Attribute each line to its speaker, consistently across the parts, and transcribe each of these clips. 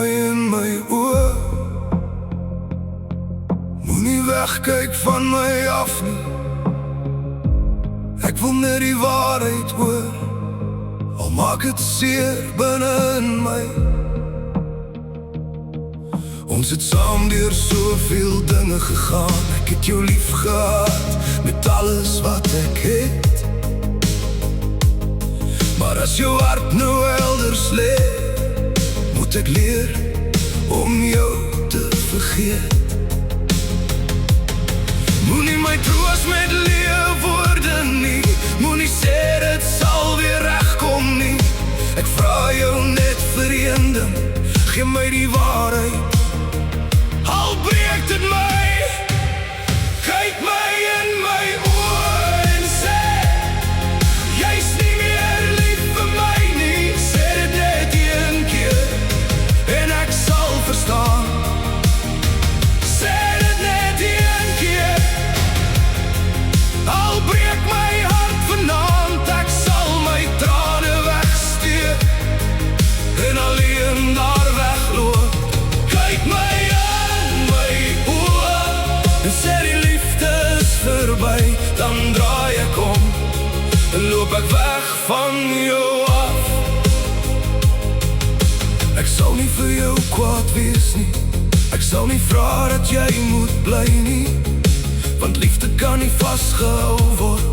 Speaker 1: mooi in my oë. Moenie wegkyk van my af nie. Ek wil net die waarheid hoor, al maak het seer binne in my. Ons het saam deur soveel dinge gegaan. Ek het jou lief gehad met alles wat ek het. Maar as jou hart nou elders lê, moet ek leer om jou te vergeet. Moenie my troos met leë woorde nie. Moenie sê dit sal weer regkom nie. Ek vra jou net vir een ding, gee my die waarheid, al breek dit my. Kyk my in my oë en sê, jy's nie meer lief vir my nie. Sê dit net een keer en ek sal verstaan. Sê dit net een keer, al breek my hart vanaand. Ek sal my trane wegsteek en alleen daar wegloop. Kyk my in my oë en sê die liefde is verby. Dan draai ek om en loop ek weg van jou af. Ek sal nie vir jou kwaad wees nie. Ek sal nie vra dat jy moet bly nie, want liefde kan nie vastgehou word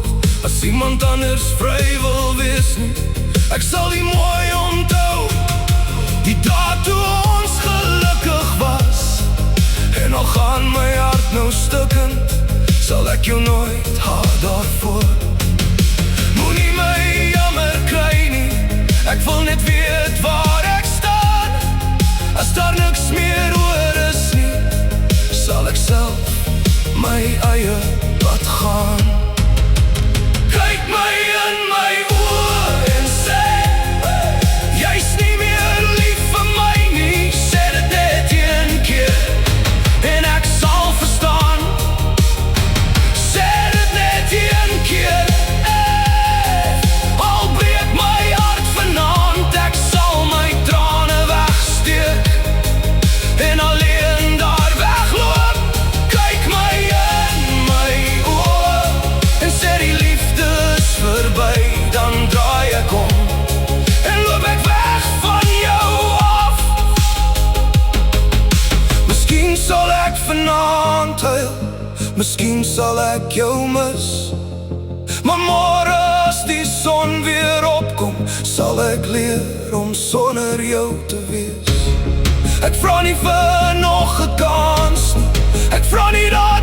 Speaker 1: as iemand anders vry wil wees nie. Ek sal die mooi onthou, die dae toe ons gelukkig was. En al gaan my hart nou stukkend, sal ek jou nooit haat daarvoor. Moenie my jammer kry nie, ek wil net weet waar ek staan. As daar niks meer oor is nie, sal ek self my eie pad gaan. Kyk my in my oë en sê, jy's nie meer lief vir my nie. Sê dit net een keer en ek sal verstaan. Sê dit net een keer, al breek my hart vanaand. Ek sal my trane wegsteek en alleen daar wegloop. Kyk my in my oë en sê die liefde is verby. Dan draai ek om en loop ek weg van jou af. Miskien sal ek vanaand huil, miskien sal ek jou mis, maar môre as die son weer opkom, sal ek leer om sonder jou te wees. Ek vra nie vir nog 'n kans nie, ek vra nie daar